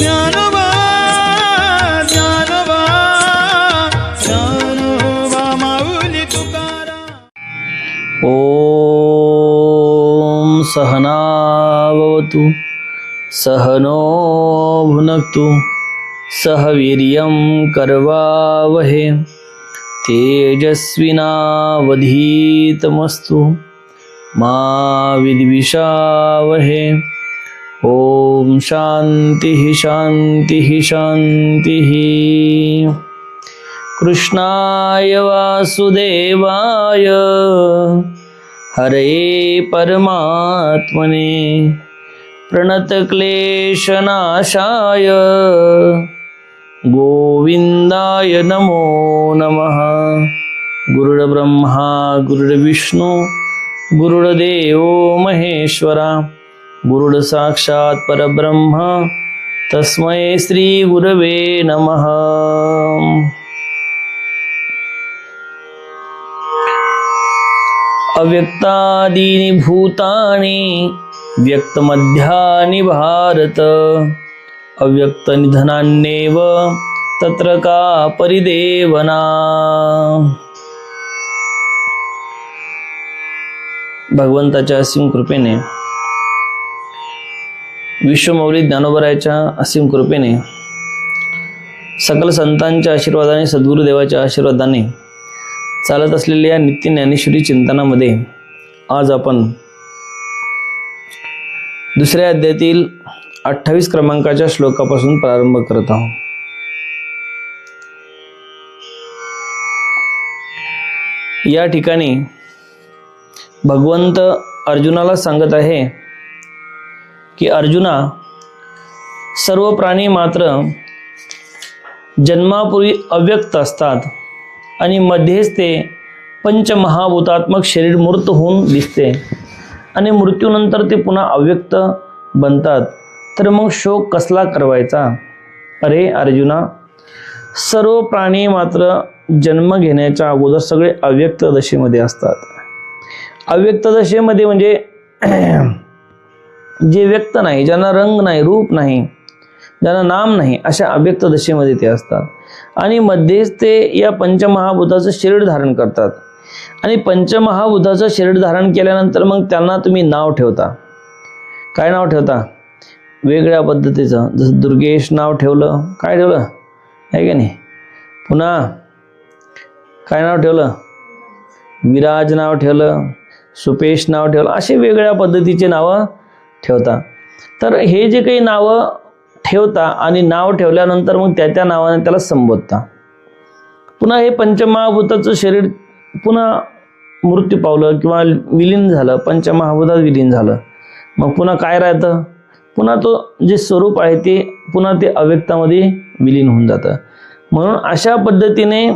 ज्ञानोबा ज्ञानोबा ज्ञानोबा माऊली तुकाराम. ओम सहना भवतु सहनो भुनक्तु सह वीर्यं करवावहे तेजस्विनावधीतमस्तु मा विद्विषावहे. ओम शांतिः शांतिः शांतिः. कृष्णाय वासुदेवाय हरे परमात्मने प्रणतक्लेशनाशाय गोविंदाय नमो नमः. गुरुर्ब्रह्मा गुरुर्विष्णू गुरुर्देवो महेश्वरा गुरुर्साक्षात् परब्रह्म तस्मै श्री गुरवे नमः. अव्यक्तादीनि भूतानि व्यक्तमध्यानि भारत अव्यक्तनिधनान्येव तत्र का परिदेवना. भगवंताच्या असीम कृपेने विश्वमौली ज्ञानोबरायाच्या असीम कृपेने सकल संतांच्या आशीर्वादाने सद्गुरुदेवाच्या आशीर्वादाने चालत असलेल्या या नित्य ज्ञानेश्वरी चिंतनामध्ये आज आपण दुसऱ्या अध्यायातील 28 क्रमांकाच्या श्लोकापासून प्रारंभ करत आहोत. या ठिकाणी भगवंत अर्जुनाला सांगत आहे की अर्जुना, सर्व प्राणी मात्र जन्मापूर्वी अव्यक्त असतात आणि मध्येच ते पंचमहाभूतात्मक शरीर मूर्त होऊन दिसते आणि मृत्यूनंतर ते पुन्हा अव्यक्त बनतात. तर मग शोक कसला करवायचा? अरे अर्जुना, सर्व प्राणी मात्र जन्म घेण्याच्या अगोदर सगळे अव्यक्त दशेमध्ये असतात. अव्यक्त दशेमध्ये म्हणजे जे व्यक्त नाही, ज्यांना रंग नाही, रूप नाही, ज्यांना नाम नाही, अशा अव्यक्त दशेमध्ये ते असतात. आणि मध्येच ते या पंचमहाभूताचं शरीर धारण करतात. आणि पंचमहाभूताचं शरीर धारण केल्यानंतर मग त्यांना तुम्ही नाव ठेवता. काय नाव ठेवता? वेगळ्या पद्धतीचं. जसं दुर्गेश नाव ठेवलं, काय ठेवलं आहे की नाही. पुन्हा काय नाव ठेवलं? विराज नाव ठेवलं, सुपेश नाव ठेवलं, असे वेगळ्या पद्धतीचे नावं ठेवता. तर हे जे काही नावं ठेवता आणि नाव ठेवल्यानंतर मग त्या नावाने त्याला संबोधता. पुन्हा हे पंचमहाभूताचं शरीर पुन्हा मृत्यू पावलं किंवा विलीन झालं, पंचमहाभूतात विलीन झालं, मग पुन्हा काय राहतं? पुन्हा तो जे स्वरूप आहे ते पुन्हा ते अव्यक्तामध्ये विलीन होऊन जातं. म्हणून अशा पद्धतीने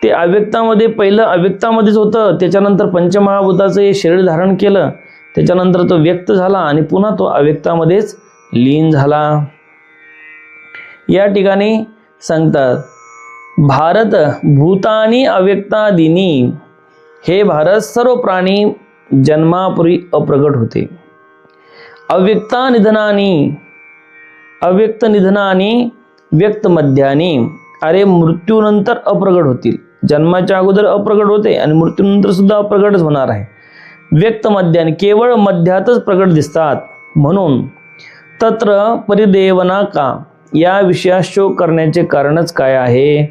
ते अव्यक्तामध्ये, पहिलं अव्यक्तामध्येच होतं, त्याच्यानंतर पंचमहाभूताचं हे शरीर धारण केलं, त्याच्यानंतर तो व्यक्त झाला आणि पुन्हा तो अव्यक्तामध्येच लीन झाला. या ठिकाणी सांगतात, भारत भूतानी अव्यक्तादीनी, हे भारत सर्व प्राणी जन्मापूर्वी अप्रगट होते. अव्यक्ता निधनानी, अव्यक्त निधनानी व्यक्त मध्यानी, अरे मृत्यूनंतर अप्रगट होतील. जन्माच्या अगोदर अप्रगट होते आणि मृत्यूनंतर सुद्धा अप्रगटच होणार आहे. व्यक्त मध्यानी, केवळ मध्यातच प्रगट दिसतात. म्हणून तत्र परिदेवना का, या विषयात शोक करण्याचे कारणच काय आहे?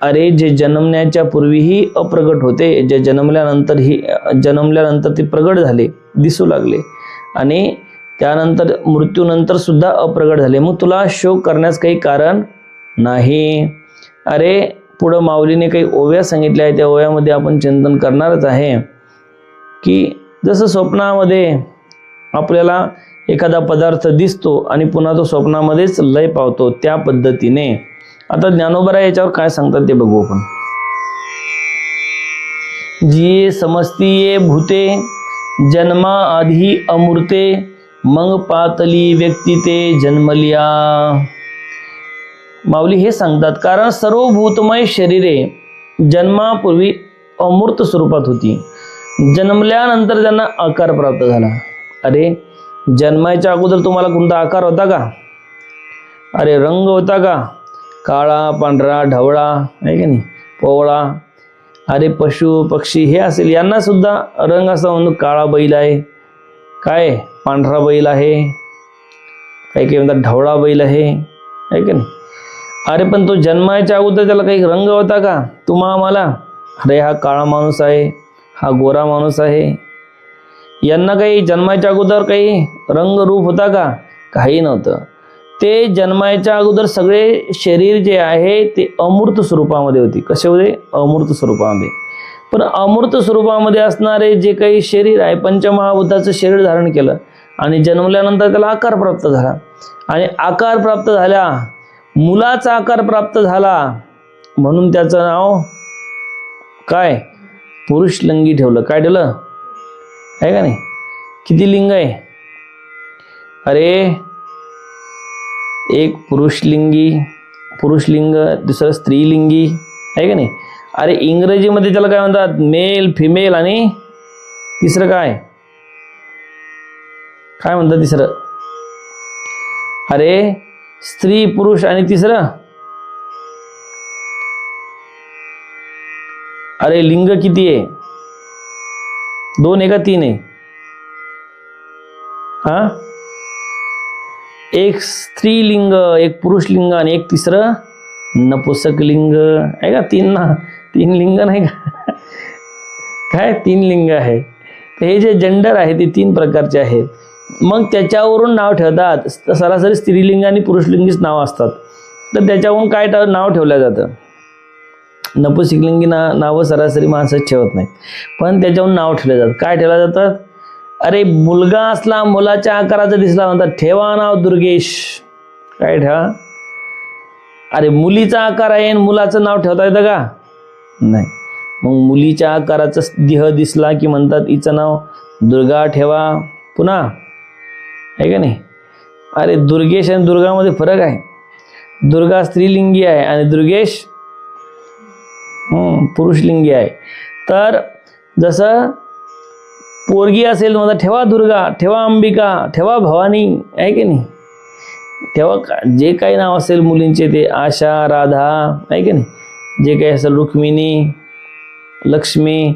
अरे जे जन्मण्याच्या पूर्वीही अप्रगट होते, जे जन्मल्यानंतर ते प्रगट झाले, दिसू लागले आणि त्यानंतर मृत्यूनंतर सुद्धा अप्रगट झाले, मग तुला शोक करण्यास काही कारण नाही. अरे पुढं माऊलीने काही ओव्या सांगितल्या आहे, त्या ओव्यामध्ये आपण चिंतन करणारच आहे की जसं स्वप्नामध्ये आपल्याला एखादा पदार्थ दिसतो आणि पुन्हा तो स्वप्नामध्येच लय पावतो, त्या पद्धतीने आता ज्ञानोबराय याच्यावर काय सांगतात ते बघू आपण. जिये समस्तीये भूते जन्मा आधी अमूर्ते, मग पातली व्यक्ती ते जन्मलिया. माऊली हे सांगतात, कारण सर्व भूतमय शरीरे जन्मापूर्वी अमूर्त स्वरूपात होती, जन्मल्यानंतर त्यांना आकार प्राप्त झाला. अरे जन्माच्या अगोदर तुम्हाला कोणता आकार होता का? अरे रंग होता का? काळा, पांढरा, ढवळा आहे की नाही, पोवळा. अरे पशु पक्षी हे असेल, यांना सुद्धा रंग असा म्हणतो. काळा बैल आहे, काय पांढरा बैल आहे, काही काही म्हणतात ढवळा बैल आहे की नाही. अरे पण तो जन्माच्या अगोदर त्याला काही रंग होता का? तुम्हा आम्हाला अरे हा काळा माणूस आहे, हा गोरा माणूस आहे, यांना काही जन्माच्या अगोदर काही रंग रूप होता का? काही नव्हतं. ते जन्माच्या अगोदर सगळे शरीर जे आहे ते अमूर्त स्वरूपामध्ये होते. कसे होते? अमूर्त स्वरूपामध्ये. पण अमूर्त स्वरूपामध्ये असणारे जे काही शरीर आहे, पंचमहाभूताचं शरीर धारण केलं आणि जन्मल्यानंतर त्याला आकार प्राप्त झाला. आणि आकार प्राप्त झाल्या, मुलाचा आकार प्राप्त झाला, म्हणून त्याचं नाव काय? पुरुषलिंगी ठेवलं. काय ठेवलं आहे का नाही? किती लिंग आहे? अरे एक पुरुषलिंग, दुसरं स्त्रीलिंगी आहे का नाही. अरे इंग्रजीमध्ये त्याला काय म्हणतात? मेल, फिमेल, आणि तिसरं काय म्हणतात तिसरं? अरे स्त्री, पुरुष, आणि तिसरं अरे लिंग किती आहे? 2 आहे का 3 आहे? हा, एक स्त्रीलिंग, एक पुरुषलिंग, आणि एक तिसरं नपुंसक लिंग आहे का? 3 लिंग नाही का? काय 3 लिंग आहे. तर हे जे जेंडर आहे ते 3 प्रकारचे आहेत. मग त्याच्यावरून नाव ठेवतात. सरासरी स्त्रीलिंग आणि पुरुषलिंगीच नाव असतात, तर त्याच्यावरून काय नाव ठेवलं जातं? नपुंसकलिंगी नावं सरासरी माणसं ठेवत नाहीत, पण त्याच्यावरून नाव ठेवलं जातं. काय ठेवलं जातं? अरे मुलगा असला, मुलाच्या आकाराचा दिसला, म्हणतात ठेवा नाव दुर्गेश. काय ठेवा? अरे मुलीचा आकार आहे आणि मुलाचं नाव ठेवता येतं का? नाही. मग मुलीच्या आकाराचा देह दिसला की म्हणतात हिचं नाव दुर्गा ठेवा. पुन्हा आहे का नाही? अरे दुर्गेश आणि दुर्गामध्ये फरक आहे. दुर्गा स्त्रीलिंगी आहे आणि दुर्गेश पुरुषलिंगी आहे. तर जसं पोरगी असेल म्हणतात ठेवा दुर्गा, ठेवा अंबिका, ठेवा भवानी आहे की नाही. ठेवा जे काही नाव असेल मुलींचे ते आशा, राधा आहे की नाही, जे काही असेल रुक्मिणी, लक्ष्मी,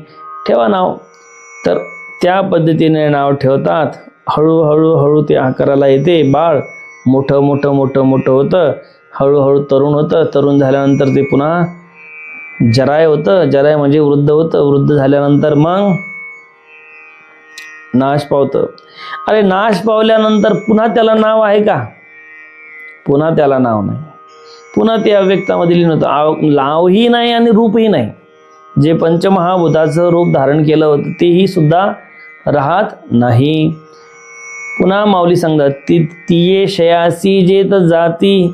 ठेवा नाव. तर त्या पद्धतीने नाव ठेवतात. हळूहळू ते आकाराला येते. बाळ मोठं मोठं मोठं मोठं होतं, हळूहळू तरुण होतं. तरुण झाल्यानंतर ते पुन्हा जराय होतं. जराय म्हणजे वृद्ध होतं. वृद्ध झाल्यानंतर मग नाश पावतं. अरे नाश पावल्यानंतर पुन्हा त्याला नाव आहे का? पुन्हा त्याला नाव नाही. पुन्हा ते अव्यक्तामध्ये लीन होतं. नावही नाही आणि रूपही नाही. जे पंचमहाभूताचं रूप धारण केलं होतं तेही सुद्धा राहत नाही. पुन्हा माऊली सांगतात तिये शयासी जेत जाती,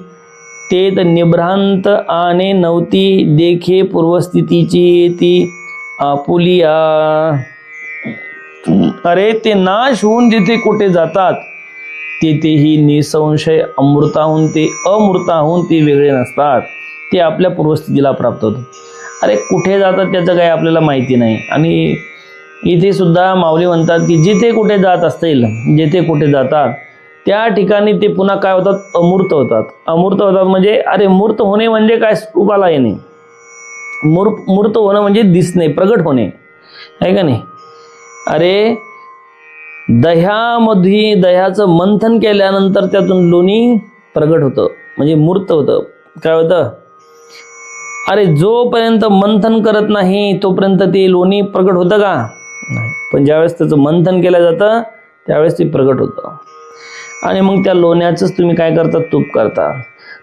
तेत निभ्रांत आने नव्हती, देखे पूर्वस्थितीची ती आपुलिया. अरे ते नाश होऊन जिथे कुठे जातात तेथेही निसंशय अमृताहून ते अमृताहून ते वेगळे नसतात. ते आपल्या पूर्वस्थितीला प्राप्त होतात. अरे कुठे जातात त्याचं काही आपल्याला माहिती नाही. आणि इथे सुद्धा माऊली म्हणतात की जिथे कुठे जात असतील, जिथे कुठे जातात त्या ठिकाणी ते पुन्हा काय होतात? अमूर्त होतात. अमूर्त होतात म्हणजे अरे मूर्त होणे म्हणजे काय? रूपाला येणे. मूर्त होणं म्हणजे दिसणे, प्रगट होणे आहे का नाही. अरे दह्यामध्ये दह्याचं मंथन केल्यानंतर त्यातून लोणी प्रगट होतं म्हणजे मूर्त होतं. काय होतं? अरे जोपर्यंत मंथन करत नाही तोपर्यंत ते लोणी प्रगट होतं का? नाही. पण ज्यावेळेस त्याचं मंथन केलं जातं त्यावेळेस ते प्रगट होतं. आणि मग त्या लोण्याचंच तुम्ही काय करता? तूप करता.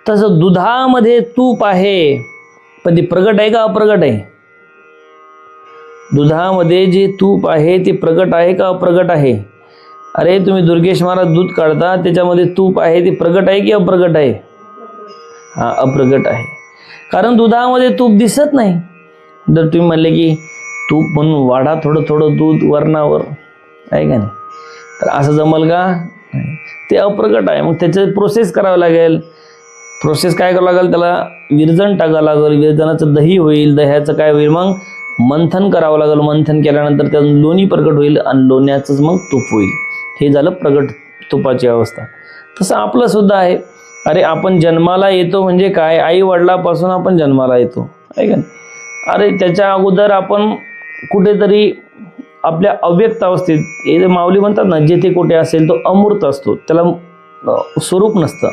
तसं दुधामध्ये तूप आहे, पण ते प्रगट आहे का अप्रगट आहे? दुधामध्ये जे तूप आहे ते प्रगट आहे का अप्रगट आहे? अरे तुम्ही दुर्गेश महाराज दूध काढता, त्याच्यामध्ये तूप आहे, ते प्रगट आहे की अप्रगट आहे? हा, अप्रगट आहे. कारण दुधामध्ये तूप दिसत नाही. जर तुम्ही म्हणले की तूप म्हणून वाढा थोडं थोडं दूध वरणावर आहे का नाही, तर असं जमल का? नाही. ते अप्रगट आहे. मग त्याचं प्रोसेस करावं लागेल. प्रोसेस काय करावं लागेल? त्याला विरजण टाकावं लागेल. विरजणाचं दही होईल. दह्याचं काय होईल? मग मंथन करावं लागेल. मंथन केल्यानंतर त्यातून लोणी प्रगट होईल आणि लोण्याचंच मग तूप होईल. हे झालं प्रगट तुपाची अवस्था. तसं आपलं सुद्धा आहे. अरे आपण जन्माला येतो म्हणजे काय, आई वडिलापासून आपण जन्माला येतो आहे का नाही. अरे त्याच्या अगोदर आपण कुठेतरी आपल्या अव्यक्त अवस्थेत, हे माऊली म्हणतात ना, जेथे कुठे असेल तो अमूर्त असतो, त्याला स्वरूप नसतं.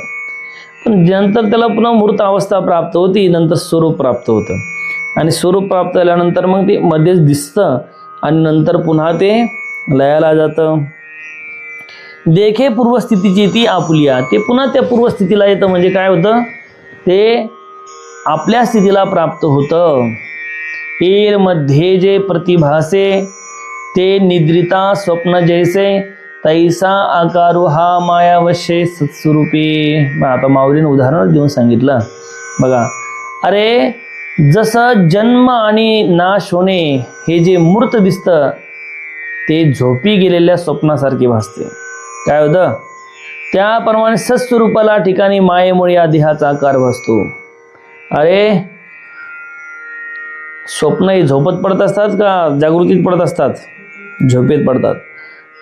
पण नंतर त्याला पुन्हा मूर्त अवस्था प्राप्त होती, नंतर स्वरूप प्राप्त होतं. आणि स्वरूप प्राप्त झाल्यानंतर मग ते मध्येच दिसतं आणि नंतर पुन्हा ते लयाला जातं. देखे पूर्वस्थितीची ती आपुलिया, ते पुन्हा त्या पूर्वस्थितीला येतं. म्हणजे काय होतं, ते आपल्या स्थितीला प्राप्त होतं. येर मध्ये जे प्रतिभासे ते निद्रिता स्वप्न जैसे तैसा आकारू हा मायावशे सत्स्वरूपी. आता माऊलीने उदाहरण देऊन सांगितलं बघा. अरे जसं जन्म आणि नाश होणे हे जे मूर्त दिसतं ते झोपी गेलेल्या स्वप्नासारखे भासते. काय होतं, त्याप्रमाणे सत्स्वरूपाला ठिकाणी मायेमुळे या देहाचा आकार भासतो. अरे स्वप्न हे झोपत पडत असतात का जागृतीत पडत असतात? झोपेत पडतात.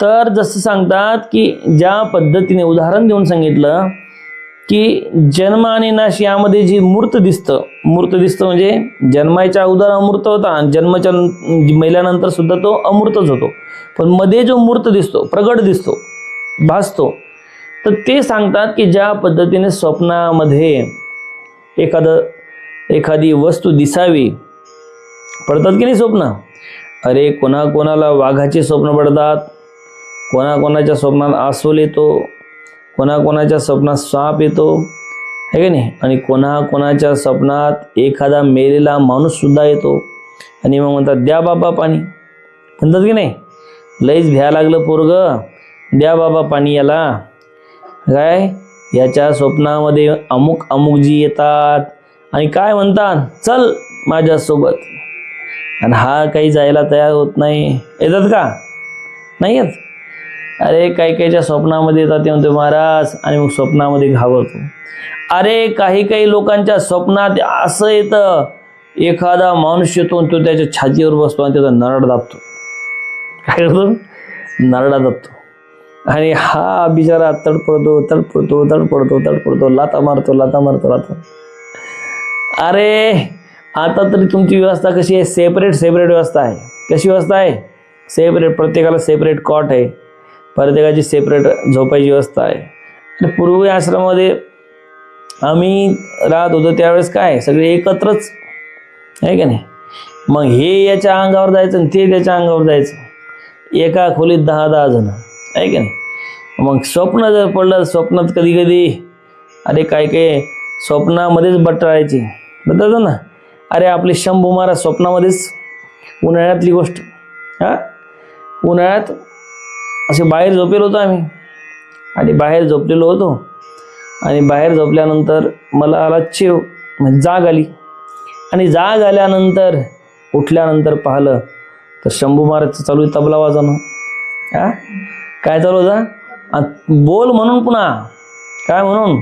तर जसं सांगतात की ज्या पद्धतीने उदाहरण देऊन सांगितलं की जन्म आणि नाश यामध्ये जी मूर्त दिसतं म्हणजे जन्माच्या अगोदर अमूर्त होता आणि जन्माच्या मेल्यानंतर सुद्धा तो अमूर्तच होतो. पण मध्ये जो मूर्त दिसतो, प्रगट दिसतो, भासतो, तर ते सांगतात की ज्या पद्धतीने स्वप्नामध्ये एखादी वस्तू दिसावी, पडतात की नाही स्वप्न. अरे कोणाकोणाला वाघाचे स्वप्न पडतात, कोणाकोणाच्या स्वप्नात अस्वल येतो, कोणाकोणाच्या स्वप्नात साप येतो आहे की नाही. आणि कोणाकोणाच्या स्वप्नात एखादा मेलेला माणूस सुद्धा येतो. आणि मग म्हणतात द्या बाबा पाणी, म्हणतात की नाही. लईच भ्या लागलं पोरग, द्या बाबा पाणी याला. काय याच्या स्वप्नामध्ये अमुक अमुक जी येतात आणि काय म्हणतात, चल माझ्यासोबत. आणि हा काही जायला तयार होत नाही. येतात का? नाही येत. अरे काहीच्या स्वप्नामध्ये येतात ते म्हणतो महाराज, आणि मग स्वप्नामध्ये घाबरतो. अरे काही लोकांच्या स्वप्नात असं येतं, एखादा माणूस येतो तो त्याच्या छातीवर बसतो आणि त्याचा नरड दाबतो. काय करतो? नरडा दाबतो. आणि हा बिचारा तडपडतो, लाता मारतो. अरे आता तरी तुमची व्यवस्था कशी आहे? सेपरेट व्यवस्था आहे. कशी व्यवस्था आहे? सेपरेट, प्रत्येकाला सेपरेट कॉट आहे, प्रत्येकाची सेपरेट झोपायची व्यवस्था आहे. आणि पूर्वी आश्रमामध्ये आम्ही राहत होतो त्यावेळेस काय सगळे एकत्रच आहे का नाही. मग हे याच्या अंगावर जायचं आणि ते त्याच्या अंगावर जायचं, एका खोलीत 10 जण आहे का नाही. मग स्वप्न जर पडलं, स्वप्नात कधी अरे काय स्वप्नामध्येच बटळायची, बघतात ना. अरे आपले शंभू महाराज स्वप्नामध्येच, उन्हाळ्यातली गोष्ट, उन्हाळ्यात असे बाहेर झोपेलो होतो आम्ही. आणि बाहेर झोपलेलो होतो आणि बाहेर झोपल्यानंतर मला आला चेव, म्हणजे जाग आली. आणि जाग आल्यानंतर उठल्यानंतर पाहिलं तर शंभू महाराजचं चालू आहे तबला वाजवणं. काय चालू होता? बोल म्हणून, पुन्हा काय म्हणून,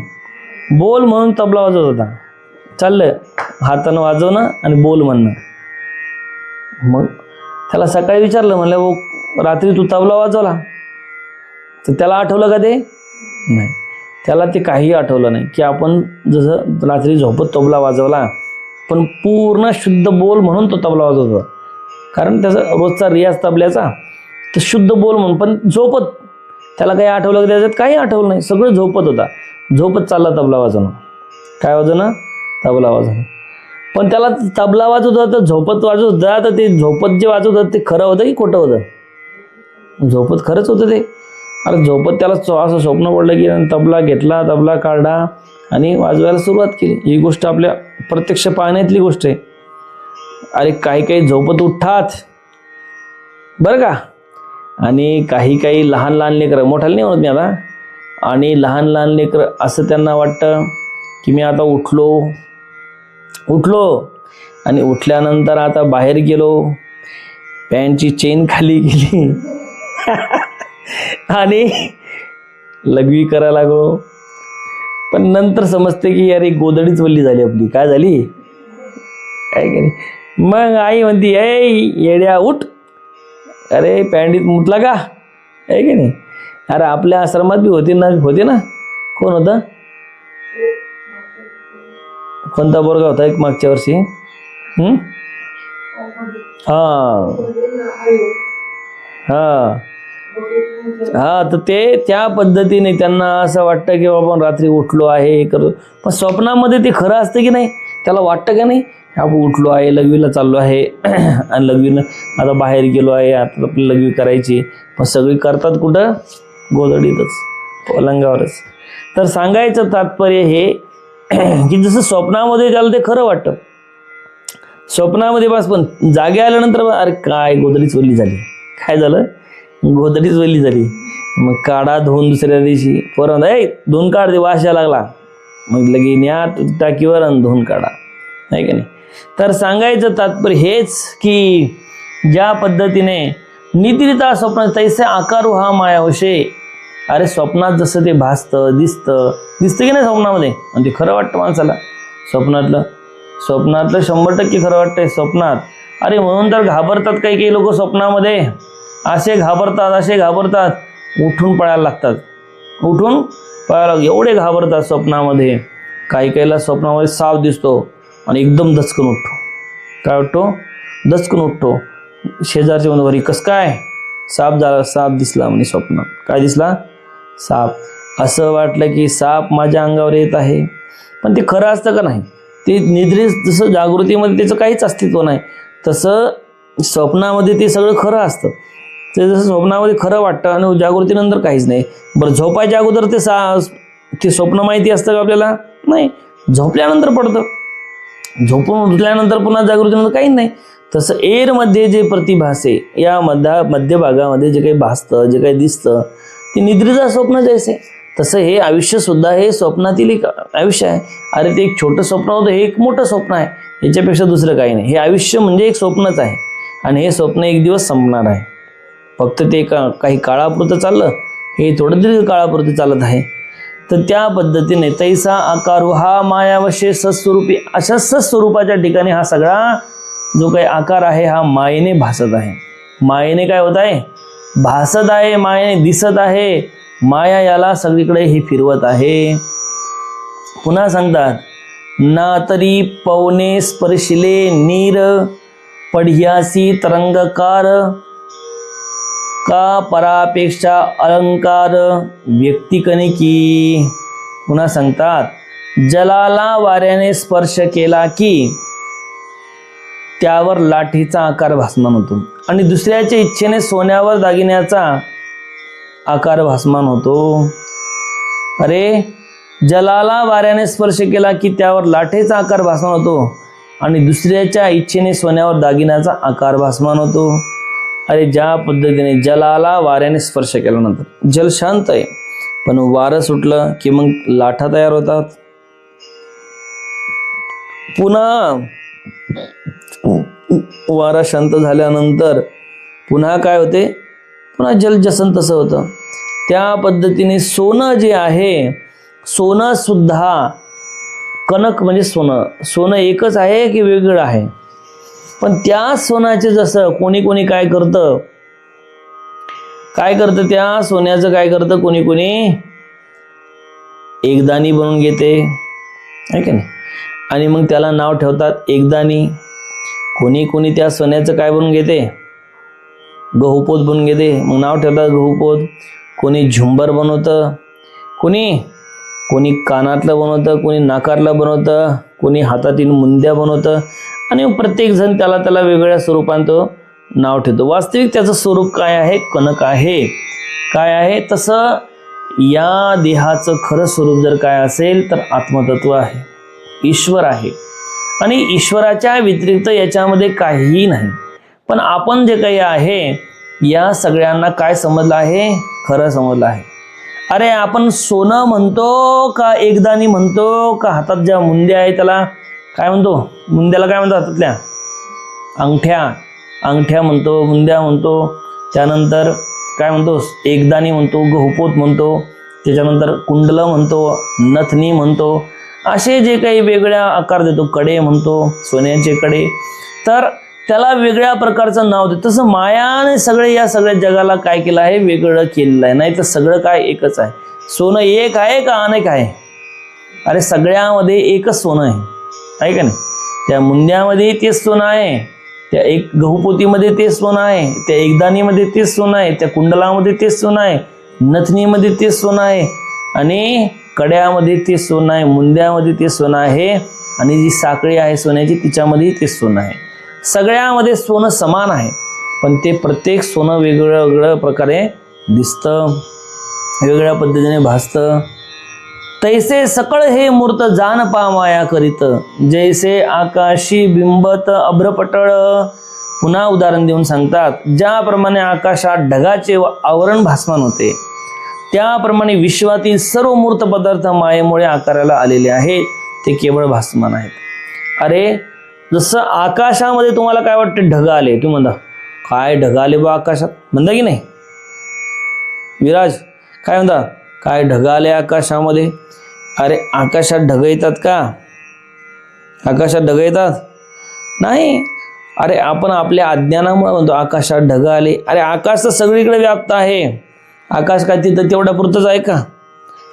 बोल म्हणून तबला वाजवत होता. चाललं हातानं वाजवणं आणि बोल म्हणणं. मग त्याला सकाळी विचारलं, म्हणलं वो रात्री तू तबला वाजवला? तर त्याला आठवलं का ते? नाही, त्याला ते काही आठवलं नाही. की आपण जसं रात्री झोपत तबला वाजवला, पण पूर्ण शुद्ध बोल म्हणून तो तबला वाजवत होता. कारण त्याचा रोजचा रियाज तबल्याचा, तर शुद्ध बोल म्हणून, पण झोपत. त्याला काही आठवलं का? त्याच्यात काही आठवलं नाही, सगळं झोपत होता. झोपत चालला तबला वाजवणं. काय वाजवणं? तबला वाजवणं. पण त्याला तबला वाजवत होता, तर झोपत वाजवत होता, तर ते झोपत जे वाजवत होतं ते खरं होतं की खोटं होतं? झोपत खरंच होतं ते. अरे झोपत त्याला असं स्वप्न पडलं की तबला घेतला, तबला काढला आणि वाजवायला सुरुवात केली. ही गोष्ट आपल्या प्रत्यक्ष पाहण्यातली गोष्ट आहे. अरे काही झोपत उठतात बरं का. आणि काही लहान लेकरं, मोठाले नाही म्हणत मी आता, आणि लहान लेकरं असं त्यांना वाटतं की मी आता उठलो आणि उठल्यानंतर आता बाहेर गेलो, पॅन्टची चेन खाली गेली आणि लघवी करायला लागलो. पण नंतर समजते की अरे गोदडीच वल्ली झाली आपली. काय झाली? काय केली? मग आई म्हणती, ए येड्या उठ, अरे पॅन्टीत मुतला का, आहे की नाही. अरे आपल्या आश्रमात बी होते ना. कोण होतं? कोणता पोरगा होता एक मागच्या वर्षी? हा हा हा, तर ते त्या पद्धतीने त्यांना असं वाटतं की आपण रात्री उठलो आहे हे करू, पण स्वप्नामध्ये ते खरं असतं की नाही? त्याला वाटतं का नाही आपण उठलो आहे, लघवीला चाललो आहे आणि लघवीनं आता बाहेर गेलो आहे, आता आपली लघवी करायची, पण सगळी करतात कुठं? गोधडीतच, पलंगावरच. तर सांगायचं तात्पर्य हे की जसं स्वप्नामध्ये त्याला ते खरं वाटतं, स्वप्नामध्ये बस, पण जागे आल्यानंतर अरे काय गोधडीच ओली झाली, काय झालं? गोधडीच ओली झाली. मग काढा धुवून दुसऱ्या दिवशी परत धुवून काढ, ते वास यायला लागला, मग लगे न्या टाकीवर आणि धुवून काढा, आहे का नाही? तर सांगायचं तात्पर्य हेच की ज्या पद्धतीने निद्रिता स्वप्न तैसे आकार हा मायावशे. अरे स्वप्नात जसं ते भासतं, दिसतं की नाही स्वप्नामध्ये, आणि ते खरं वाटतं माणसाला. स्वप्नातलं 100% खरं वाटतंय स्वप्नात. अरे म्हणून तर घाबरतात काही लोक स्वप्नामध्ये, असे घाबरतात उठून पळायला लागतात, एवढे घाबरतात स्वप्नामध्ये. काहीला स्वप्नामध्ये साप दिसतो आणि एकदम दचकन उठतो. काय वाटतो? दचकन उठतो. शेजारचे म्हणतो अरे कसं काय? साप दिसला म्हणे स्वप्नात. काय दिसला? साप. असं वाटलं की साप माझ्या अंगावर येत आहे, पण ते खरं असतं का नाही? ते निद्रेत जसं जागृतीमध्ये त्याचं काहीच अस्तित्व नाही, तसं स्वप्नामध्ये ते सगळं खरं असतं. ते जसं स्वप्नामध्ये खरं वाटतं आणि जागृतीनंतर काहीच नाही. बरं, झोपायच्या अगोदर ते स्वप्न माहिती असतं का आपल्याला? नाही. झोपल्यानंतर पडतं, झोपून उठल्यानंतर पुन्हा जागृतीनंतर काहीच नाही. तसं एरमध्ये जे प्रतिभासे, या मध्य भागामध्ये जे काही भासतं, जे काही दिसतं, ते निद्रेचं स्वप्न जैसे. तसं हे आयुष्य सुद्धा हे स्वप्नातील एक आयुष्य आहे. अरे ते एक छोटं स्वप्न होतं, हे एक मोठं स्वप्न आहे, याच्यापेक्षा दुसरं काही नाही. हे आयुष्य म्हणजे एक स्वप्नच आहे, आणि हे स्वप्न एक दिवस संपणार आहे. फक्त ते काही काळापुरतं चाललं, हे थोडं दीर्घ काळापुरतं चालत आहे. तर त्या पद्धतीने तैसा आकार हा मायावशे सत्स्वरूपी, अशा सत्स्वरूपाच्या ठिकाणी हा सगळा जो काही आकार आहे हा मायेने भासत आहे. मायेने काय होत आहे? भासत आहे, मायेने दिसत आहे. माया याला सगळीकडे हे फिरवत आहे. पुन्हा सांगतात, ना तरी पवने स्पर्शिले नीर पढ्यासी तरंगकार, का परापेक्षा अलंकार व्यक्तिकनिकी. पुन्हा सांगतात, जलाला वाऱ्याने स्पर्श केला की त्यावर लाठीचा आकार भासमान होतो, आणि दुसऱ्याच्या इच्छेने सोन्यावर दागिन्याचा आकार भासमान होतो. अरे जलाला वाऱ्याने स्पर्श केला की त्यावर लाठीचा आकार भासमान होतो, आणि दुसऱ्याच्या इच्छेने सोन्यावर दागिन्याचा आकार भासमान होतो. अरे ज्या पद्धतीने जलाला वाऱ्याने स्पर्श केल्यानंतर, जल शांत आहे, पण वारं सुटलं की मग लाठा तयार होतात. पुन्हा वारा शांत झाल्यानंतर पुन्हा काय होते? पुन्हा जल जसन तसं होतं. त्या पद्धतीने सोनं जे आहे, सोनं सुद्धा, कनक म्हणजे सोनं एकच आहे की वेगळं आहे? पण त्या सोन्याचे जसं कोणी काय करतं त्या सोन्याचं काय करतं, कोणी एकदाणी बनवून घेते, आहे का नाही? आणि मग त्याला नाव ठेवतात एकदाणी. कोणी त्या सोन्याचं काय बनवून घेते? गहूपोत बनवून घेते, मग नाव ठेवतात गहूपोत. कोणी झुंबर बनवतं, कोणी कानातलं बनवतं, कोणी नाकातलं बनवतं, कोणी हातातील मुंद्या बनवतं, आणि प्रत्येक जण त्याला वेगवेगळ्या स्वरूपात नाव ठेवतो. वास्तविक त्याचं स्वरूप काय आहे? कणक आहे. काय आहे? तसं या देहाचं खरं स्वरूप जर काय असेल तर आत्मतत्व आहे, ईश्वर आहे, आणि ईश्वराच्या व्यतिरिक्त याच्यामध्ये काहीही नाही. पण आपण जे काही आहे या सगळ्यांना काय समजलं आहे? खरं समजलं आहे. अरे आपण सोनं म्हणतो का एकदाणी म्हणतो, का हातात ज्या मुंद्या आहे त्याला काय म्हणतो? मुंद्याला काय म्हणतो? हातातल्या अंगठ्या म्हणतो, मुंद्या म्हणतो. त्यानंतर काय म्हणतो? एकदाणी म्हणतो, गहूपोत म्हणतो, त्याच्यानंतर कुंडलं म्हणतो, नथनी म्हणतो. असे जे काही वेगळ्या आकार देतो, कडे म्हणतो, सोन्याचे कडे, तर त्याला वेगळ्या प्रकारचं नाव देतो. तसं मायाने या सगळ्या जगाला काय केलं आहे? वेगळं केलेलं आहे. नाही तर सगळं काय एकच आहे. सोनं एक आहे का अनेक आहे? अरे सगळ्यामध्ये एकच सोनं आहे. आहे का नाही? त्या मुंद्यामध्ये तेच सोनं आहे, त्या एक गहूपोतीमध्ये तेच सोनं आहे, त्या एकदाणीमध्ये तेच सोनं आहे, त्या कुंडलामध्ये तेच सोनं आहे, नथनीमध्ये तेच सोनं आहे, आणि कड्यामध्ये तेच सोनं आहे, मुंद्यामध्ये तेच सोनं आहे, आणि जी साखळी आहे सोन्याची तिच्यामध्ये तेच सोनं आहे. सगळ्यामध्ये सोनं समान आहे, पण ते प्रत्येक सोनं वेगळं वेगळं प्रकारे दिसतं, वेगळ्या पद्धतीने भासतं. तैसे सकळ हे मूर्त जान पा माया करीत, जैसे आकाशी बिंबत अभ्रपटळ. पुन्हा उदाहरण देऊन सांगतात, ज्याप्रमाणे आकाशात ढगाचे आवरण भासमान होते, त्याप्रमाणे विश्वातील सर्व मूर्त पदार्थ मायेमुळे आकाराला आलेले आहेत, ते केवळ भासमान आहेत. अरे जसं आकाशामध्ये तुम्हाला काय वाटतं, ढग आले, तुम्ही म्हणता काय ढग आले बा आकाशात, म्हणता की नाही विराज? काय म्हणता, काय ढग आले आकाशामध्ये? अरे आकाशात ढग येतात का? आकाशात ढग येतात नाही. अरे आपण आपल्या अज्ञानामुळे म्हणतो आकाशात ढग आले. अरे आकाश तर सगळीकडे व्याप्त आहे. आकाश काय तिथं तेवढ्या पुरतच आहे का?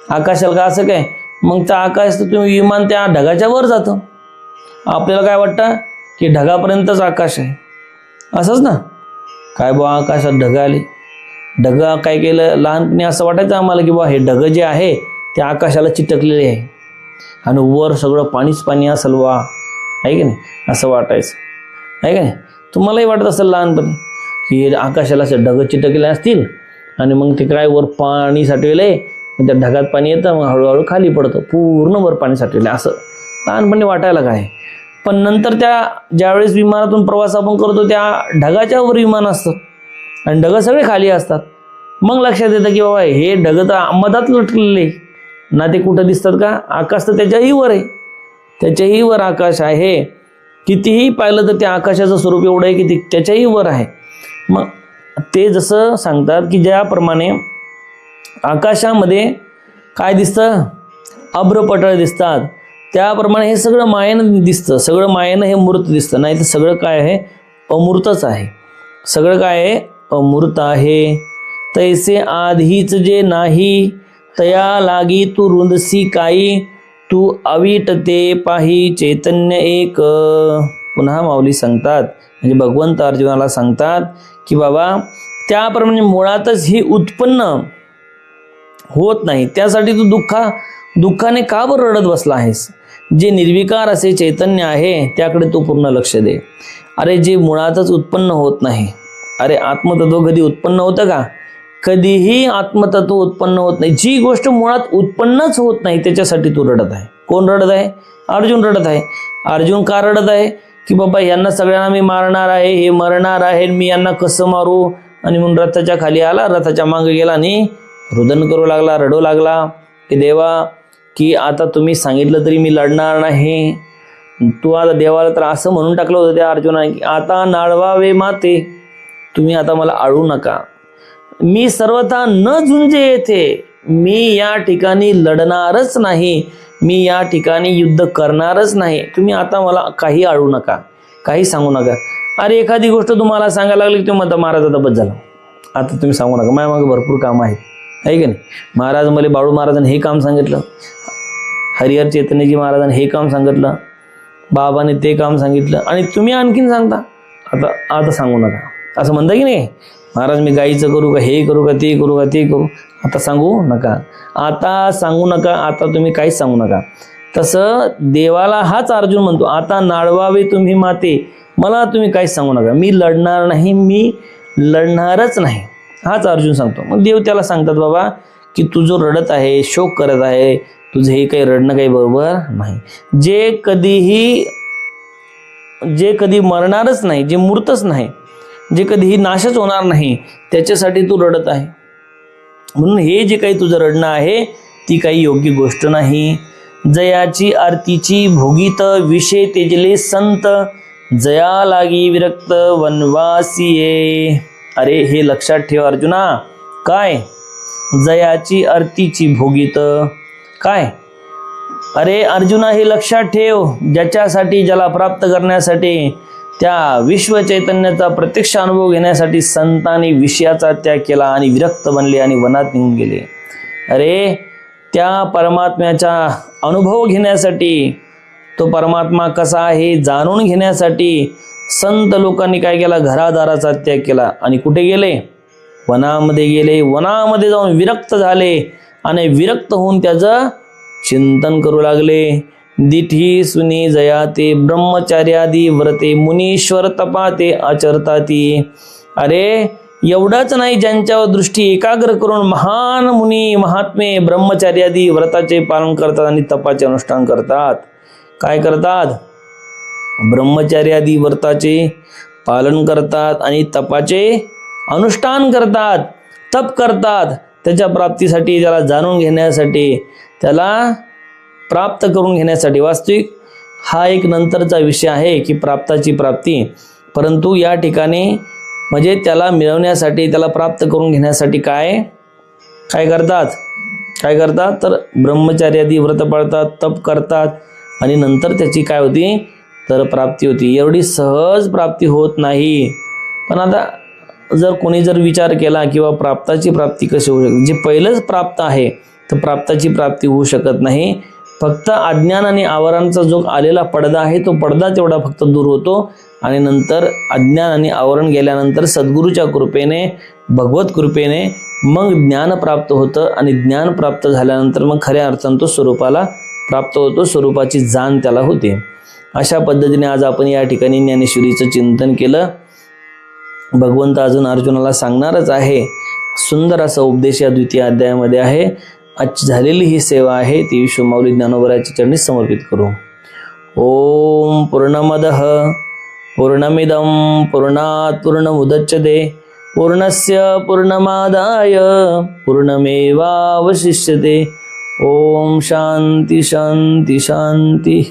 आकाशाला का असं काय? मग त्या आकाश तर तुम्ही विमान त्या ढगाच्या वर जातं. आपल्याला काय वाटतं की ढगापर्यंतच आकाश आहे, असंच ना? काय बा आकाशात ढग आले, ढग काय केलं, लहानपणी असं वाटायचं आम्हाला की बा हे ढग जे आहे ते आकाशाला चिटकलेले आहे आणि वर सगळं पाणीच पाणी असेल वा, आहे की नाही, असं वाटायचं, आहे का नाही? तुम्हालाही वाटत असेल लहानपणी की आकाशाला असे ढग चिटकले असतील आणि मग ते काय वर पाणी साठवले, त्या ढगात पाणी येतं, मग हळूहळू खाली पडतं, पूर्ण वर पाणी साठवले, असं लहानपणी वाटायला काय. पण नंतर त्या ज्यावेळेस विमानातून प्रवास आपण करतो त्या ढगाच्या वर विमान असतं आणि ढग सगळे खाली असतात. मग लक्षात येतं की बाबा हे ढग तर मधात लटकलेले ना, ते कुठं दिसतात का? आकाश तर त्याच्याही वर आहे, त्याच्याही वर आकाश आहे. कितीही पाहिलं तर त्या आकाशाचं स्वरूप एवढं आहे की ते त्याच्याही वर आहे. मग ते जसं सांगतात की ज्याप्रमाणे आकाशामध्ये काय दिसतं, अभ्रपटळ दिसतात, त्याप्रमाणे हे सगळं मायेनं दिसतं, सगळं मायेनं हे मूर्त दिसतं. नाही तर सगळं काय आहे, अमूर्तच आहे. सगळं काय आहे, अमूर्त आहे. तैसे आधीच जे नाही, तया लागी तू रुंदसी काही, तू अवीट ते पाही चैतन्य एक. पुन्हा माऊली सांगतात, म्हणजे भगवंत अर्जुनाला सांगतात की बाबा त्याप्रमाणे मुळातच ही उत्पन्न होत नाही, त्यासाठी तू दुःखाने का बरं रडत बसला आहेस? जे निर्विकार असे चैतन्य आहे त्याकडे तू पूर्ण लक्ष दे. अरे जे मुळातच उत्पन्न होत नाही, अरे आत्मतत्व कधी उत्पन्न होतं का? कधीही आत्मतत्व उत्पन्न होत नाही. जी गोष्ट मुळात उत्पन्नच होत नाही त्याच्यासाठी तू रडत आहे. कोण रडत आहे? अर्जुन रडत आहे. अर्जुन का रडत आहे की बाबा यांना सगळ्यांना मी मारणार आहे, हे मरणार आहे, मी यांना कसं मारू? आणि म्हणून रथाच्या खाली आला, रथाच्या मागे गेला आणि रुदन करू लागला, रडू लागला की देवा की आता तुम्ही सांगितलं तरी मी लढणार नाही. तू आता देवाला तर असं म्हणून टाकलं होतं त्या अर्जुनाने की आता नाळवावे माते, तुम्ही आता मला आळू नका, मी सर्वथा न झुंजे येथे, मी या ठिकाणी लढणारच नाही, मी या ठिकाणी युद्ध करणारच नाही, तुम्ही आता मला काही आळू नका, काही सांगू नका. अरे एखादी गोष्ट तुम्हाला सांगायला लागली की तुम्ही म्हणता महाराज आता बस झालं, आता तुम्ही सांगू नका, माझ्या मागे भरपूर कामं आहेत, आहे की नाही? महाराज मला बाळू महाराजांनी हे काम सांगितलं, हरिहर चैतन्यजी महाराजांनी हे काम सांगितलं, बाबाने ते काम सांगितलं, आणि तुम्ही आणखीन सांगता आता सांगू नका, असं म्हणता की नाही? महाराज मी गाईचं करू का, हे करू का, ते करू का, ते करू, आता सांगू नका, आता सांगू नका, आता तुम्ही काहीच सांगू नका. तसं देवाला हाच अर्जुन म्हणतो, आता नाळवावे तुम्ही माते, मला तुम्ही काहीच सांगू नका, मी लढणार नाही, मी लढणारच नाही, हाच अर्जुन सांगतो. मग देव त्याला सांगतात बाबा की तू जो रडत आहे, शोक करत आहे, तुझं हे काही रडणं काही बरोबर नाही. जे कधी मरणारच नाही, जे मूर्तच नाही, जे कधीही नाशच होणार नाही, त्याच्यासाठी तू रडत आहे. म्हणून हे जे काही तुझं रडणं आहे ती काही योग्य गोष्ट नाही. जयाची आरतीची भोगीत विषय तेजले संत, जया लागी विरक्त वनवासिये. अरे हे लक्षात ठेव अर्जुना, काय जयाची आरतीची भोगीत, काय? अरे अर्जुना हे लक्षात ठेव, ज्याच्यासाठी, ज्याला प्राप्त करण्यासाठी, त्या विश्व चैतन्याचा प्रत्यक्ष अनुभव घेण्यासाठी संतांनी विषयाचा त्याग केला आणि विरक्त बनले आणि वनात निघून गेले. अरे त्या परमात्म्याचा अनुभव घेण्यासाठी तो परमात्मा कसा आहे जाणून घेण्यासाठी संत लोकांनी काय केला, घरादाराचा त्याग केला आणि कुठे गेले, वनामध्ये गेले. वनामध्ये जाऊन विरक्त झाले आणि विरक्त होऊन त्याचं चिंतन करू लागले. दिठी सुनी जयाते ब्रह्मचार्यादी व्रते मुनीश्वर तपाते आचरताती. अरे एवढंच नाही, ज्यांच्यावर दृष्टी एकाग्र करून महान मुनी महात्मे ब्रह्मचार्यादी व्रताचे पालन करतात आणि तपाचे अनुष्ठान करतात. काय करतात, ब्रह्मचार्यादी व्रताचे पालन करतात आणि तपाचे अनुष्ठान करतात, तप करतात. त्याच्या प्राप्तीसाठी, त्याला जाणून घेण्यासाठी, त्याला प्राप्त करून घेण्यासाठी. वास्तविक हा एक नंतरचा विषय आहे की प्राप्ताची प्राप्ती, परंतु या ठिकाणी म्हणजे त्याला मिळवण्यासाठी, त्याला प्राप्त करून घेण्यासाठी काय करतात तर ब्रह्मचार्यादी व्रत पाळतात, तप करतात आणि नंतर त्याची काय होती तर प्राप्ती होती. एवढी सहज प्राप्ती होत नाही. पण आता जर कोणी जर विचार केला किंवा प्राप्ताची प्राप्ती कशी होऊ शकते, जे पहिलंच प्राप्त आहे तर प्राप्ताची प्राप्ती होऊ शकत नाही. फक्त अज्ञान आणि आवरणाचा जो आलेला पडदा आहे तो पडदा तेवढा फक्त दूर होतो आणि नंतर अज्ञान आणि आवरण गेल्यानंतर सद्गुरूच्या कृपेने, भगवत कृपेने मग ज्ञान प्राप्त होतं आणि ज्ञान प्राप्त झाल्यानंतर मग खऱ्या अर्थानं तो स्वरूपाला प्राप्त होतो, स्वरूपाची जाण त्याला होते. अशा पद्धतीने आज आपण या ठिकाणी ज्ञानेश्वरीचं चिंतन केलं. भगवंत अजून अर्जुनाला सांगणारच आहे. सुंदर असा उपदेश या द्वितीय अध्यायामध्ये आहे. आज झालेली ही सेवा आहे ती विश्वमाऊली ज्ञानोबरायाच्या चरणी समर्पित करू. ओम पूर्णमदः पूर्णमिदं पूर्णात् पूर्णमुदच्यते पूर्णस्य पूर्णमादाय पूर्णमेवावशिष्यते. ओम शांती शांती शांती.